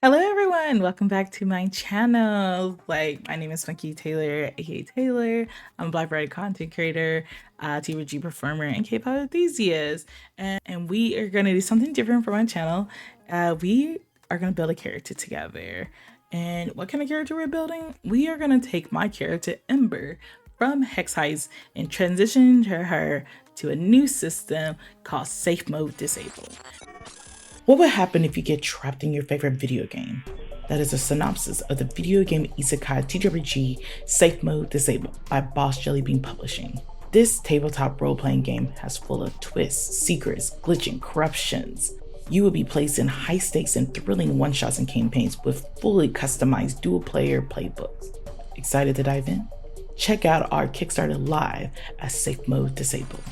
Hello everyone, welcome back to my channel. My name is Funky Taylor, aka Taylor. I'm a Black variety content creator, TTRPG performer, and K-pop enthusiast. And we are gonna do something different for my channel. We are gonna build a character together. And what kind of character we're building? We are gonna take my character Ember from Hex Heist and transition her to a new system called Safe Mode Disabled. What would happen if you get trapped in your favorite video game? That is a synopsis of the video game isekai TTRPG Safe Mode Disabled by Boss Jellybean Publishing. This tabletop role-playing game has full of twists, secrets, glitching, corruptions. You will be placed in high-stakes and thrilling one-shots and campaigns with fully customized dual-player playbooks. Excited to dive in? Check out our Kickstarter live at Safe Mode Disabled.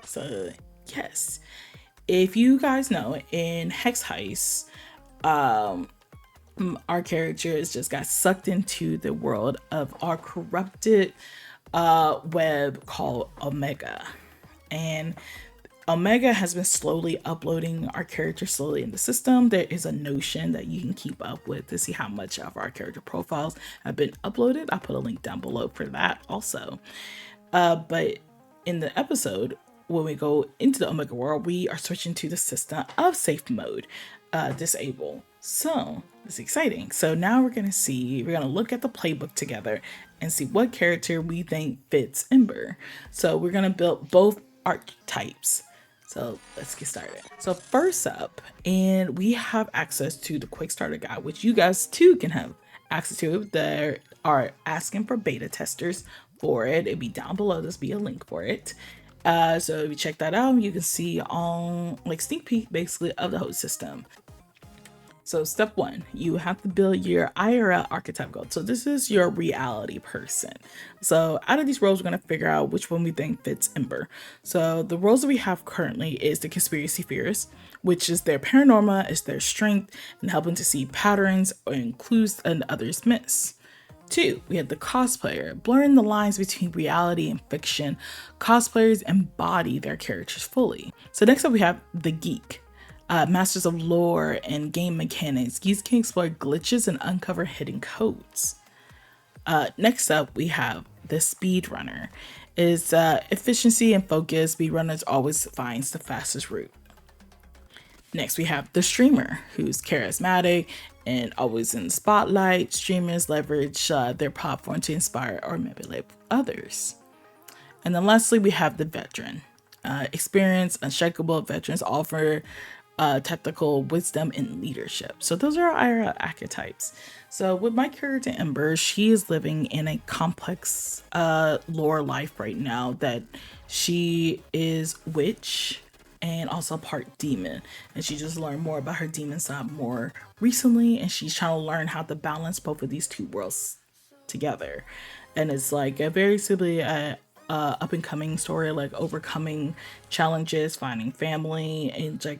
So, yes. If you guys know, in Hex Heist, our characters just got sucked into the world of our corrupted web called Omega. And Omega has been slowly uploading our character slowly in the system. There is a notion that you can keep up with to see how much of our character profiles have been uploaded. I'll put a link down below for that also. But in the episode, when we go into the Omega world, we are switching to the system of Safe Mode Disable. So it's exciting. So now we're gonna look at the playbook together and see what character we think fits Ember. So we're gonna build both archetypes. So let's get started. So first up, and we have access to the quick starter guide, which you guys too can have access to. There are asking for beta testers for it. It'll be down below. There's be a link for it. So if you check that out, you can see on sneak peek basically of the whole system. So step one, you have to build your IRL archetype goal. So this is your reality person. So out of these roles, we're going to figure out which one we think fits Ember. So the roles that we have currently is the conspiracy theorist, which is their paranormal, is their strength, and helping to see patterns or clues and others miss. 2, we have the cosplayer, blurring the lines between reality and fiction. Cosplayers embody their characters fully. So next up we have the geek, masters of lore and game mechanics. Geeks can explore glitches and uncover hidden codes. Next up we have the speedrunner. Is efficiency and focus. Speedrunners always finds the fastest route. Next, we have the streamer, who's charismatic and always in the spotlight. Streamers leverage their platform to inspire or manipulate others. And then lastly, we have the veteran. Experienced, unshakable veterans offer tactical wisdom and leadership. So those are our archetypes. So with my character Ember, she is living in a complex lore life right now that she is witch and also part demon, and she just learned more about her demon side more recently, and she's trying to learn how to balance both of these two worlds together. And it's like a very simply up and coming story, like overcoming challenges, finding family, and like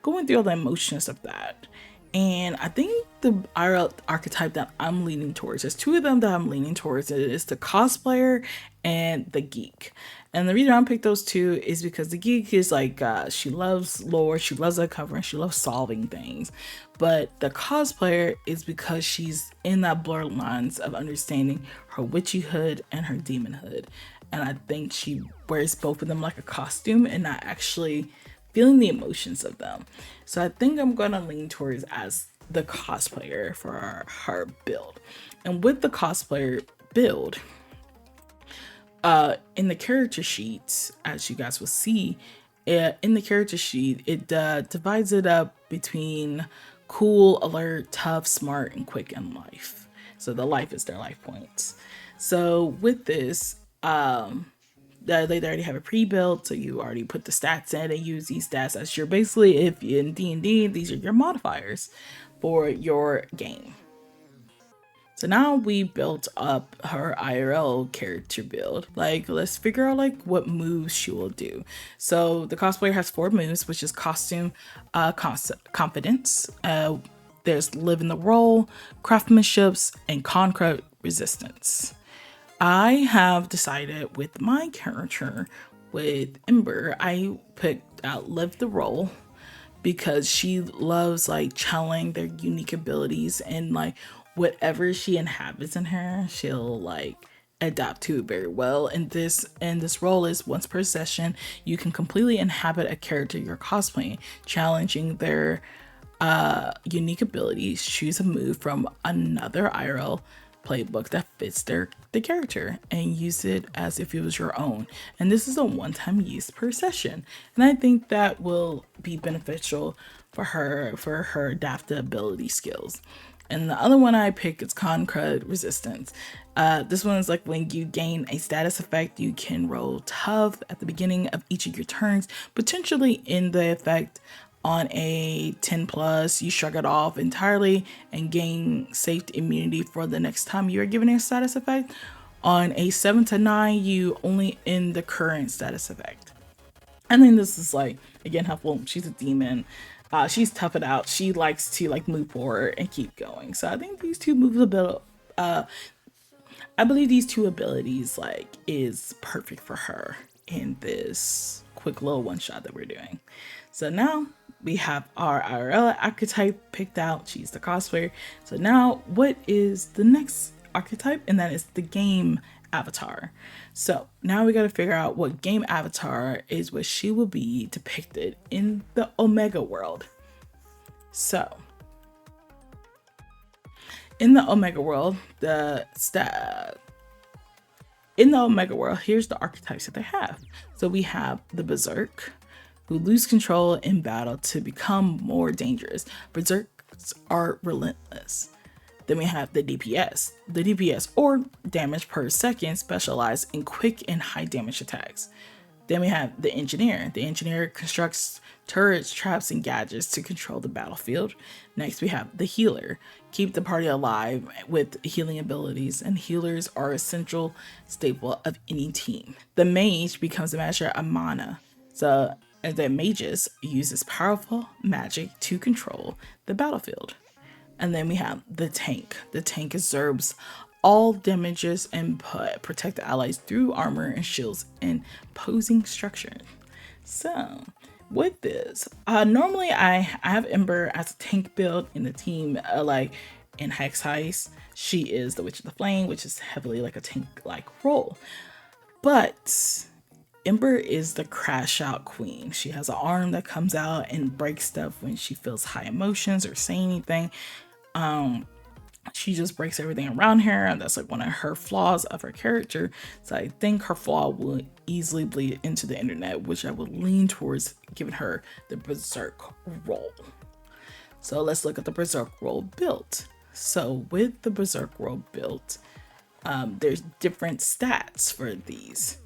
going through all the emotions of that. And I think the archetype that I'm leaning towards, there's two of them that I'm leaning towards. It is the cosplayer and the geek. And the reason I picked those two is because the geek is like, she loves lore, she loves uncovering, she loves solving things. But the cosplayer is because she's in that blurred lines of understanding her witchyhood and her demonhood. And I think she wears both of them like a costume and not actually feeling the emotions of them. So I think I'm gonna lean towards as the cosplayer for her build. And with the cosplayer build, in the character sheet, as you guys will see, in the character sheet, it divides it up between cool, alert, tough, smart, and quick in life. So the life is their life points. So with this, they already have a pre-built, so you already put the stats in and use these stats as your basically, if in D&D, these are your modifiers for your game. So now we built up her IRL character build. Like, let's figure out like what moves she will do. So the cosplayer has 4 moves, which is costume, confidence. There's live in the role, craftsmanships, and conquer resistance. I have decided with my character, with Ember, I picked out live the role, because she loves like channeling their unique abilities, and like whatever she inhabits in her, she'll like adapt to it very well. And this role is once per session, you can completely inhabit a character you're cosplaying, challenging their unique abilities. Choose a move from another IRL playbook that fits the character and use it as if it was your own. And this is a one-time use per session. And I think that will be beneficial for her adaptability skills. And the other one I pick is Concrete Resistance. This one is like when you gain a status effect, you can roll tough at the beginning of each of your turns, potentially in the effect on a 10 plus, you shrug it off entirely and gain safe immunity for the next time you are given a status effect. On a 7 to 9, you only end the current status effect. And then this is like, again, helpful. She's a demon. She's tough it out. She likes to like move forward and keep going. So I think these two moves I believe these two abilities like is perfect for her in this quick little one shot that we're doing. So now we have our IRL archetype picked out. She's the cosplayer. So now what is the next archetype? And that is the game avatar. So now we got to figure out what game avatar is what she will be depicted in the Omega world. So in the Omega world, here's the archetypes that they have. So we have the Berserk, who lose control in battle to become more dangerous. Berserks are relentless. Then we have the DPS. The DPS, or damage per second, specialize in quick and high damage attacks. Then we have the Engineer. The Engineer constructs turrets, traps, and gadgets to control the battlefield. Next, we have the Healer. Keep the party alive with healing abilities, and healers are a central staple of any team. The Mage becomes a master of mana. So the Magus uses powerful magic to control the battlefield. And then we have the Tank. The Tank absorbs all damages and protect the allies through armor and shields and posing structure. So with this, normally I have Ember as a tank build in the team, like in Hex Heist. She is the Witch of the Flame, which is heavily like a tank-like role. But Ember is the crash out queen. She has an arm that comes out and breaks stuff when she feels high emotions or say anything. She just breaks everything around her, and that's like one of her flaws of her character. So I think her flaw will easily bleed into the internet, which I would lean towards giving her the Berserk role. So let's look at the Berserk role built. So with the Berserk role built, there's different stats for these.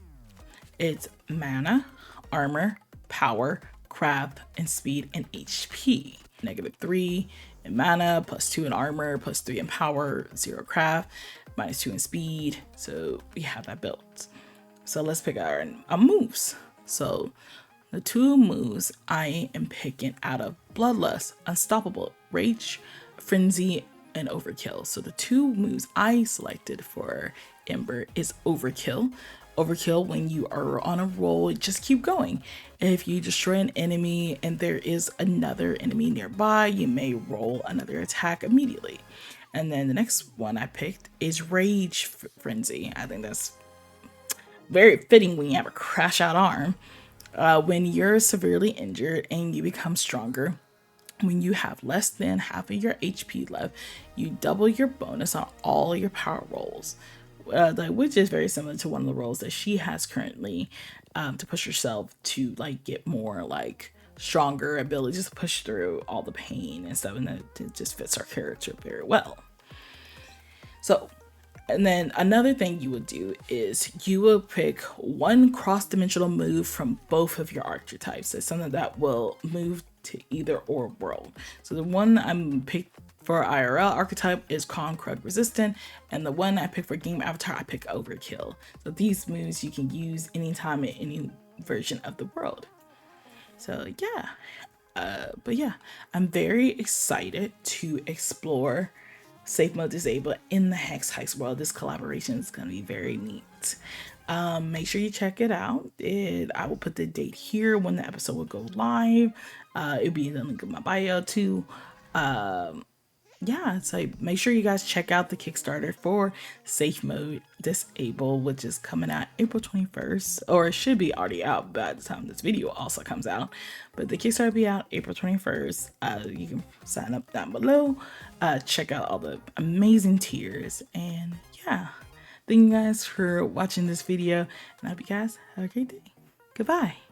It's mana, armor, power, craft, and speed, and HP. -3 in mana, +2 in armor, +3 in power, 0 craft, -2 in speed. So we have that built. So let's pick our moves. So the two moves I am picking out of Bloodlust, Unstoppable, Rage, Frenzy, and Overkill. So the two moves I selected for Ember is Overkill. Overkill, when you are on a roll, just keep going. If you destroy an enemy and there is another enemy nearby, you may roll another attack immediately. And then the next one I picked is Rage Frenzy. I think that's very fitting when you have a crash out arm. When you're severely injured and you become stronger, when you have less than half of your HP left, you double your bonus on all your power rolls. Which is very similar to one of the roles that she has currently, to push herself to like get more like stronger abilities to push through all the pain and stuff, and that it just fits her character very well. So, and then another thing you would do is you will pick one cross-dimensional move from both of your archetypes. It's something that will move to either or world. So the one I'm picked for IRL archetype is Concrete Resistant, and the one I pick for game avatar, I pick Overkill. So these moves you can use anytime in any version of the world. So yeah, but yeah, I'm very excited to explore Safe Mode Disabled in the Hex Heist world. This collaboration is going to be very neat. Make sure you check it out. I will put the date here when the episode will go live. It'll be in the link in my bio too. Yeah, so make sure you guys check out the Kickstarter for Safe Mode Disable, which is coming out April 21st, or it should be already out by the time this video also comes out. But the Kickstarter will be out April 21st. You can sign up down below. Check out all the amazing tiers. And yeah, thank you guys for watching this video. And I hope you guys have a great day. Goodbye.